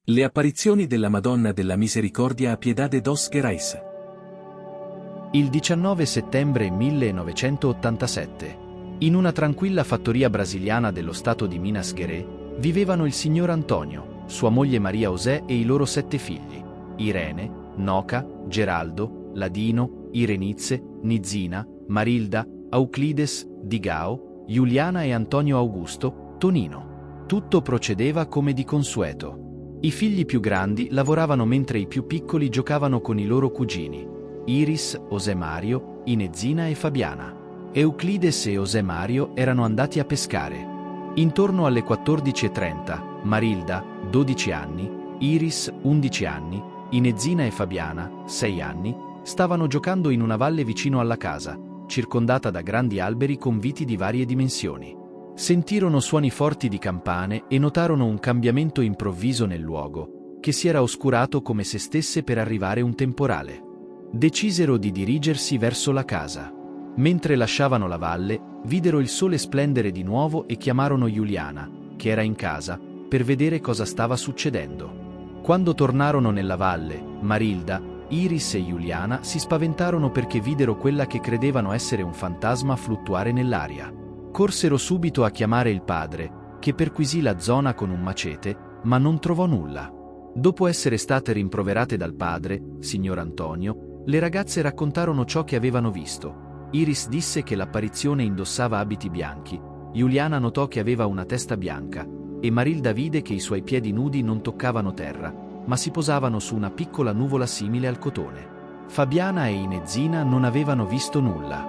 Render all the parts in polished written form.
Le apparizioni della Madonna della Misericordia a Piedade dos Gerais. Il 19 settembre 1987, in una tranquilla fattoria brasiliana dello stato di Minas Gerais, vivevano il signor Antonio, sua moglie Maria José e i loro 7 figli: Irene, Noca, Geraldo, Ladino, Irenice, Nizina, Marilda, Euclides, Digao, Giuliana e Antonio Augusto, Tonino. Tutto procedeva come di consueto. I figli più grandi lavoravano mentre i più piccoli giocavano con i loro cugini, Iris, José Mario, Inezina e Fabiana. Euclides e José Mario erano andati a pescare. Intorno alle 14:30, Marilda, 12 anni, Iris, 11 anni, Inezina e Fabiana, 6 anni, stavano giocando in una valle vicino alla casa, circondata da grandi alberi con viti di varie dimensioni. Sentirono suoni forti di campane e notarono un cambiamento improvviso nel luogo, che si era oscurato come se stesse per arrivare un temporale. Decisero di dirigersi verso la casa. Mentre lasciavano la valle, videro il sole splendere di nuovo e chiamarono Giuliana, che era in casa, per vedere cosa stava succedendo. Quando tornarono nella valle, Marilda, Iris e Giuliana si spaventarono perché videro quella che credevano essere un fantasma fluttuare nell'aria. Corsero subito a chiamare il padre, che perquisì la zona con un macete, ma non trovò nulla. Dopo essere state rimproverate dal padre, signor Antonio, le ragazze raccontarono ciò che avevano visto. Iris disse che l'apparizione indossava abiti bianchi, Giuliana notò che aveva una testa bianca, e Marilda vide che i suoi piedi nudi non toccavano terra, ma si posavano su una piccola nuvola simile al cotone. Fabiana e Inezina non avevano visto nulla.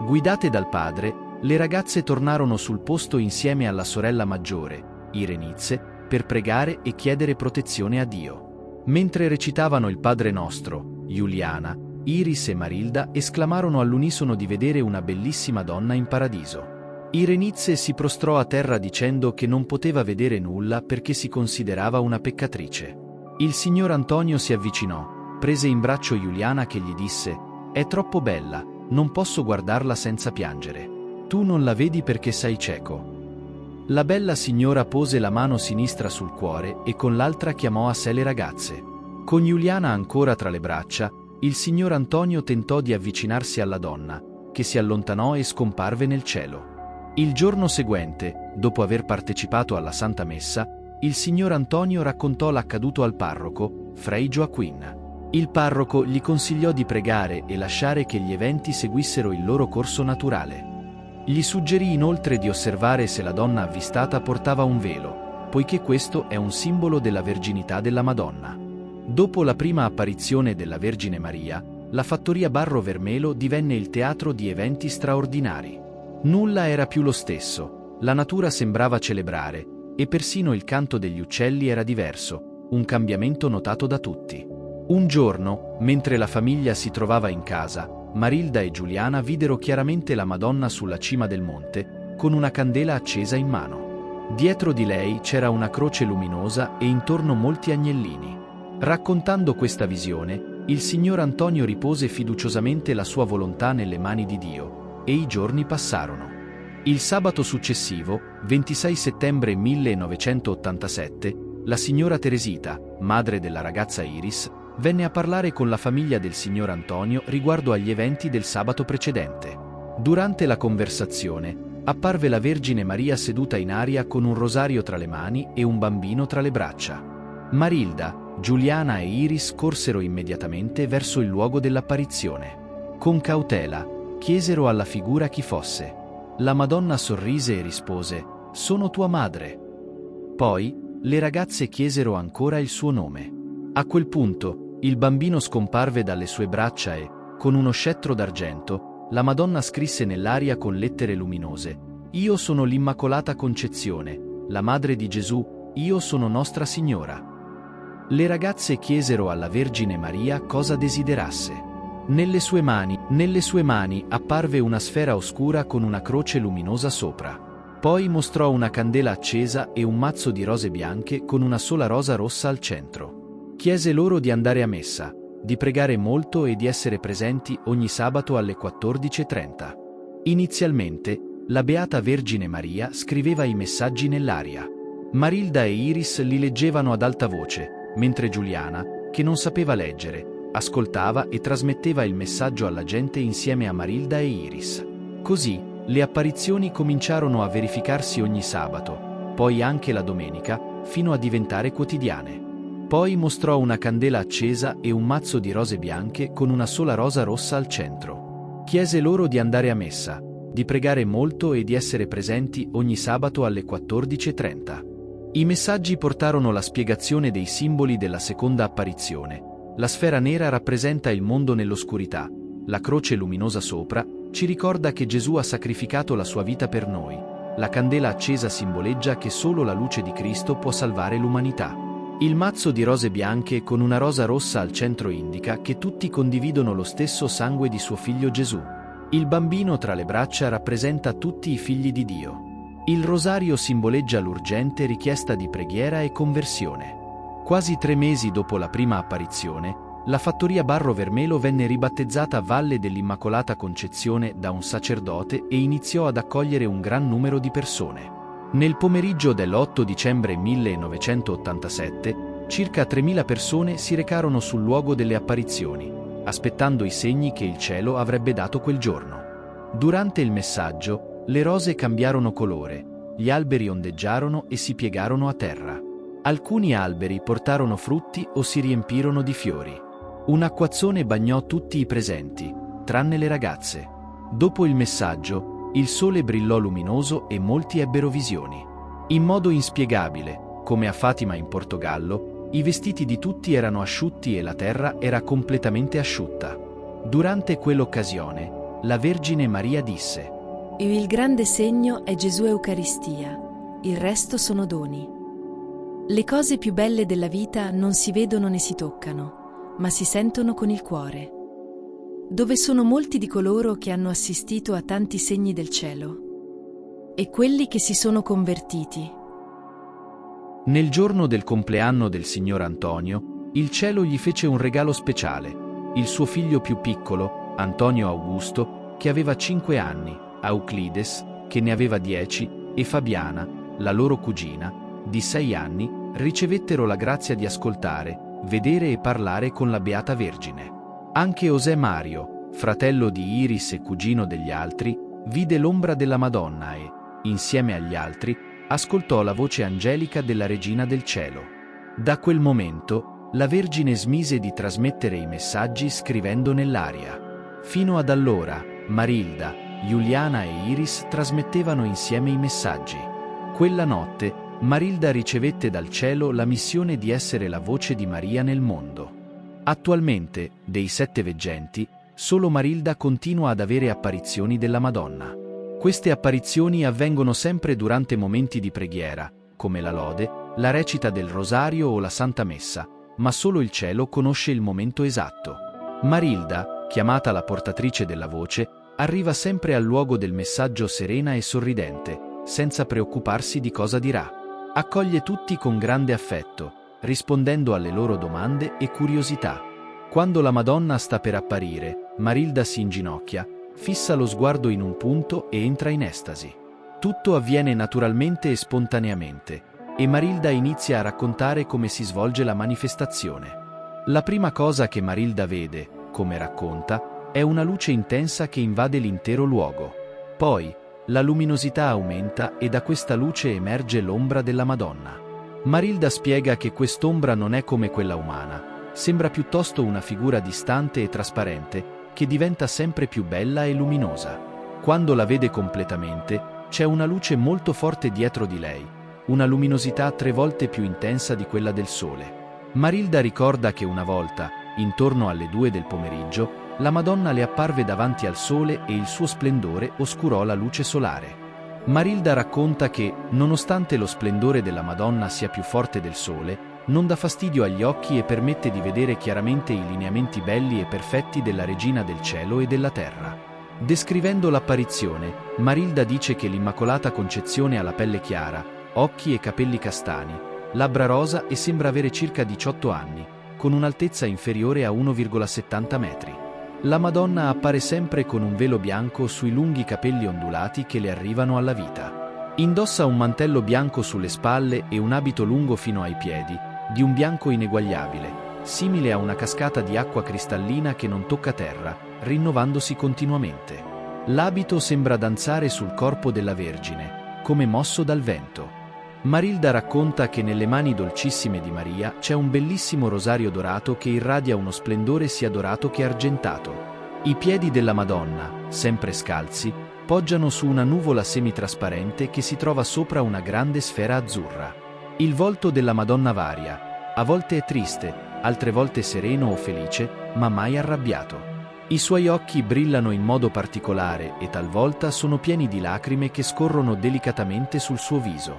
Guidate dal padre, le ragazze tornarono sul posto insieme alla sorella maggiore, Irenice, per pregare e chiedere protezione a Dio. Mentre recitavano il Padre Nostro, Giuliana, Iris e Marilda esclamarono all'unisono di vedere una bellissima donna in paradiso. Irenice si prostrò a terra dicendo che non poteva vedere nulla perché si considerava una peccatrice. Il signor Antonio si avvicinò, prese in braccio Giuliana che gli disse: «È troppo bella, non posso guardarla senza piangere. Tu non la vedi perché sei cieco». La bella signora pose la mano sinistra sul cuore e con l'altra chiamò a sé le ragazze. Con Giuliana ancora tra le braccia, il signor Antonio tentò di avvicinarsi alla donna, che si allontanò e scomparve nel cielo. Il giorno seguente, dopo aver partecipato alla Santa Messa, il signor Antonio raccontò l'accaduto al parroco, Frei Joaquin. Il parroco gli consigliò di pregare e lasciare che gli eventi seguissero il loro corso naturale. Gli suggerì inoltre di osservare se la donna avvistata portava un velo, poiché questo è un simbolo della verginità della Madonna. Dopo la prima apparizione della Vergine Maria, la fattoria Barro Vermelo divenne il teatro di eventi straordinari. Nulla era più lo stesso, la natura sembrava celebrare, e persino il canto degli uccelli era diverso, un cambiamento notato da tutti. Un giorno, mentre la famiglia si trovava in casa, Marilda e Giuliana videro chiaramente la Madonna sulla cima del monte, con una candela accesa in mano. Dietro di lei c'era una croce luminosa e intorno molti agnellini. Raccontando questa visione, il signor Antonio ripose fiduciosamente la sua volontà nelle mani di Dio, e i giorni passarono. Il sabato successivo, 26 settembre 1987, la signora Teresita, madre della ragazza Iris, venne a parlare con la famiglia del signor Antonio riguardo agli eventi del sabato precedente. Durante la conversazione, apparve la Vergine Maria seduta in aria con un rosario tra le mani e un bambino tra le braccia. Marilda, Giuliana e Iris corsero immediatamente verso il luogo dell'apparizione. Con cautela, chiesero alla figura chi fosse. La Madonna sorrise e rispose: «Sono tua madre». Poi, le ragazze chiesero ancora il suo nome. A quel punto, il bambino scomparve dalle sue braccia e, con uno scettro d'argento, la Madonna scrisse nell'aria con lettere luminose: «Io sono l'Immacolata Concezione, la Madre di Gesù, io sono Nostra Signora». Le ragazze chiesero alla Vergine Maria cosa desiderasse. Nelle sue mani apparve una sfera oscura con una croce luminosa sopra. Poi mostrò una candela accesa e un mazzo di rose bianche con una sola rosa rossa al centro. Chiese loro di andare a messa, di pregare molto e di essere presenti ogni sabato alle 14:30. Inizialmente, la Beata Vergine Maria scriveva i messaggi nell'aria. Marilda e Iris li leggevano ad alta voce, mentre Giuliana, che non sapeva leggere, ascoltava e trasmetteva il messaggio alla gente insieme a Marilda e Iris. Così, le apparizioni cominciarono a verificarsi ogni sabato, poi anche la domenica, fino a diventare quotidiane. Poi mostrò una candela accesa e un mazzo di rose bianche con una sola rosa rossa al centro. Chiese loro di andare a messa, di pregare molto e di essere presenti ogni sabato alle 14:30. I messaggi portarono la spiegazione dei simboli della seconda apparizione. La sfera nera rappresenta il mondo nell'oscurità. La croce luminosa sopra ci ricorda che Gesù ha sacrificato la sua vita per noi. La candela accesa simboleggia che solo la luce di Cristo può salvare l'umanità. Il mazzo di rose bianche con una rosa rossa al centro indica che tutti condividono lo stesso sangue di suo figlio Gesù. Il bambino tra le braccia rappresenta tutti i figli di Dio. Il rosario simboleggia l'urgente richiesta di preghiera e conversione. Quasi 3 mesi dopo la prima apparizione, la fattoria Barro Vermelo venne ribattezzata Valle dell'Immacolata Concezione da un sacerdote e iniziò ad accogliere un gran numero di persone. Nel pomeriggio dell'8 dicembre 1987, circa 3.000 persone si recarono sul luogo delle apparizioni, aspettando i segni che il cielo avrebbe dato quel giorno. Durante il messaggio, le rose cambiarono colore, gli alberi ondeggiarono e si piegarono a terra. Alcuni alberi portarono frutti o si riempirono di fiori. Un acquazzone bagnò tutti i presenti, tranne le ragazze. Dopo il messaggio, il sole brillò luminoso e molti ebbero visioni. In modo inspiegabile, come a Fatima in Portogallo, i vestiti di tutti erano asciutti e la terra era completamente asciutta. Durante quell'occasione, la Vergine Maria disse: Il grande segno è Gesù Eucaristia, il resto sono doni. Le cose più belle della vita non si vedono né si toccano, ma si sentono con il cuore. Dove sono molti di coloro che hanno assistito a tanti segni del cielo e quelli che si sono convertiti. Nel giorno del compleanno del signor Antonio, il cielo gli fece un regalo speciale, il suo figlio più piccolo, Antonio Augusto, che aveva 5 anni, Euclides, che ne aveva 10, e Fabiana, la loro cugina, di 6 anni, ricevettero la grazia di ascoltare, vedere e parlare con la Beata Vergine. Anche José Mario, fratello di Iris e cugino degli altri, vide l'ombra della Madonna e, insieme agli altri, ascoltò la voce angelica della Regina del Cielo. Da quel momento, la Vergine smise di trasmettere i messaggi scrivendo nell'aria. Fino ad allora, Marilda, Giuliana e Iris trasmettevano insieme i messaggi. Quella notte, Marilda ricevette dal cielo la missione di essere la voce di Maria nel mondo. Attualmente, dei 7 veggenti, solo Marilda continua ad avere apparizioni della Madonna. Queste apparizioni avvengono sempre durante momenti di preghiera, come la lode, la recita del rosario o la Santa Messa, ma solo il cielo conosce il momento esatto. Marilda, chiamata la portatrice della voce, arriva sempre al luogo del messaggio serena e sorridente, senza preoccuparsi di cosa dirà. Accoglie tutti con grande affetto, rispondendo alle loro domande e curiosità. Quando la Madonna sta per apparire, Marilda si inginocchia, fissa lo sguardo in un punto e entra in estasi. Tutto avviene naturalmente e spontaneamente, e Marilda inizia a raccontare come si svolge la manifestazione. La prima cosa che Marilda vede, come racconta, è una luce intensa che invade l'intero luogo. Poi, la luminosità aumenta e da questa luce emerge l'ombra della Madonna. Marilda spiega che quest'ombra non è come quella umana, sembra piuttosto una figura distante e trasparente, che diventa sempre più bella e luminosa. Quando la vede completamente, c'è una luce molto forte dietro di lei, una luminosità 3 volte più intensa di quella del sole. Marilda ricorda che una volta, intorno alle 2 del pomeriggio, la Madonna le apparve davanti al sole e il suo splendore oscurò la luce solare. Marilda racconta che, nonostante lo splendore della Madonna sia più forte del sole, non dà fastidio agli occhi e permette di vedere chiaramente i lineamenti belli e perfetti della Regina del Cielo e della Terra. Descrivendo l'apparizione, Marilda dice che l'Immacolata Concezione ha la pelle chiara, occhi e capelli castani, labbra rosa e sembra avere circa 18 anni, con un'altezza inferiore a 1,70 metri. La Madonna appare sempre con un velo bianco sui lunghi capelli ondulati che le arrivano alla vita. Indossa un mantello bianco sulle spalle e un abito lungo fino ai piedi, di un bianco ineguagliabile, simile a una cascata di acqua cristallina che non tocca terra, rinnovandosi continuamente. L'abito sembra danzare sul corpo della Vergine, come mosso dal vento. Marilda racconta che nelle mani dolcissime di Maria c'è un bellissimo rosario dorato che irradia uno splendore sia dorato che argentato. I piedi della Madonna, sempre scalzi, poggiano su una nuvola semitrasparente che si trova sopra una grande sfera azzurra. Il volto della Madonna varia, a volte è triste, altre volte sereno o felice, ma mai arrabbiato. I suoi occhi brillano in modo particolare e talvolta sono pieni di lacrime che scorrono delicatamente sul suo viso.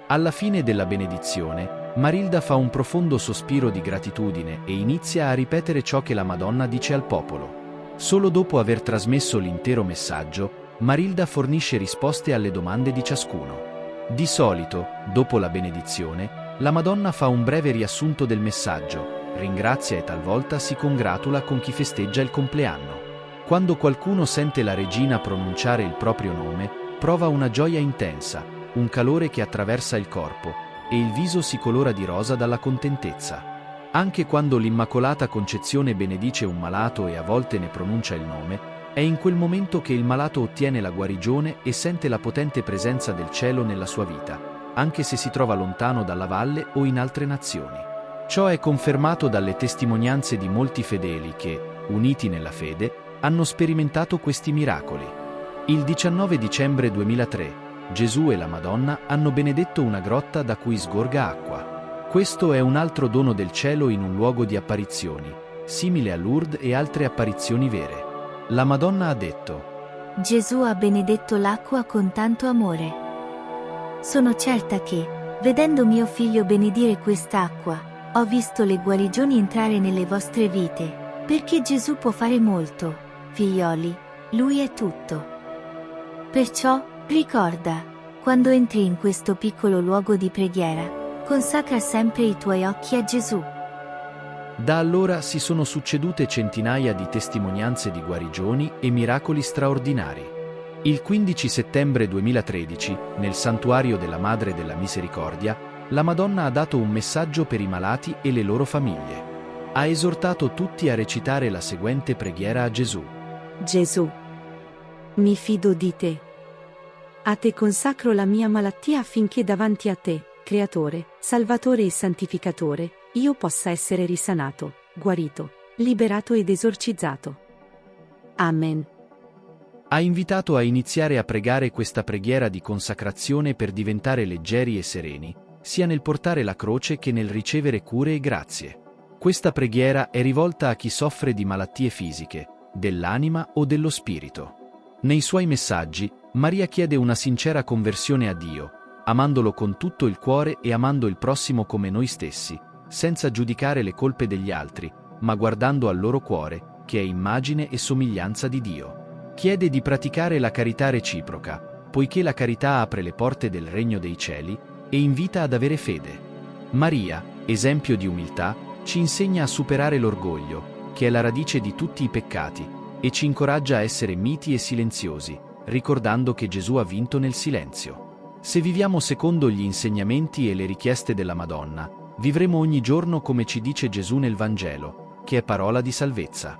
Alla fine della benedizione, Marilda fa un profondo sospiro di gratitudine e inizia a ripetere ciò che la Madonna dice al popolo. Solo dopo aver trasmesso l'intero messaggio, Marilda fornisce risposte alle domande di ciascuno. Di solito, dopo la benedizione, la Madonna fa un breve riassunto del messaggio, ringrazia e talvolta si congratula con chi festeggia il compleanno. Quando qualcuno sente la regina pronunciare il proprio nome, prova una gioia intensa, un calore che attraversa il corpo, e il viso si colora di rosa dalla contentezza. Anche quando l'Immacolata Concezione benedice un malato e a volte ne pronuncia il nome, è in quel momento che il malato ottiene la guarigione e sente la potente presenza del cielo nella sua vita, anche se si trova lontano dalla valle o in altre nazioni. Ciò è confermato dalle testimonianze di molti fedeli che, uniti nella fede, hanno sperimentato questi miracoli. Il 19 dicembre 2003, Gesù e la Madonna hanno benedetto una grotta da cui sgorga acqua. Questo è un altro dono del cielo in un luogo di apparizioni, simile a Lourdes e altre apparizioni vere. La Madonna ha detto: Gesù ha benedetto l'acqua con tanto amore. Sono certa che, vedendo mio figlio benedire quest'acqua, ho visto le guarigioni entrare nelle vostre vite, perché Gesù può fare molto, figlioli, lui è tutto. Perciò, ricorda, quando entri in questo piccolo luogo di preghiera, consacra sempre i tuoi occhi a Gesù. Da allora si sono succedute centinaia di testimonianze di guarigioni e miracoli straordinari. Il 15 settembre 2013, nel Santuario della Madre della Misericordia, la Madonna ha dato un messaggio per i malati e le loro famiglie. Ha esortato tutti a recitare la seguente preghiera a Gesù. Gesù, mi fido di te. A te consacro la mia malattia affinché davanti a te, Creatore, Salvatore e Santificatore, io possa essere risanato, guarito, liberato ed esorcizzato. Amen. Ha invitato a iniziare a pregare questa preghiera di consacrazione per diventare leggeri e sereni, sia nel portare la croce che nel ricevere cure e grazie. Questa preghiera è rivolta a chi soffre di malattie fisiche, dell'anima o dello spirito. Nei suoi messaggi, Maria chiede una sincera conversione a Dio, amandolo con tutto il cuore e amando il prossimo come noi stessi, senza giudicare le colpe degli altri, ma guardando al loro cuore, che è immagine e somiglianza di Dio. Chiede di praticare la carità reciproca, poiché la carità apre le porte del regno dei cieli, e invita ad avere fede. Maria, esempio di umiltà, ci insegna a superare l'orgoglio, che è la radice di tutti i peccati, e ci incoraggia a essere miti e silenziosi, ricordando che Gesù ha vinto nel silenzio. Se viviamo secondo gli insegnamenti e le richieste della Madonna, vivremo ogni giorno come ci dice Gesù nel Vangelo, che è parola di salvezza.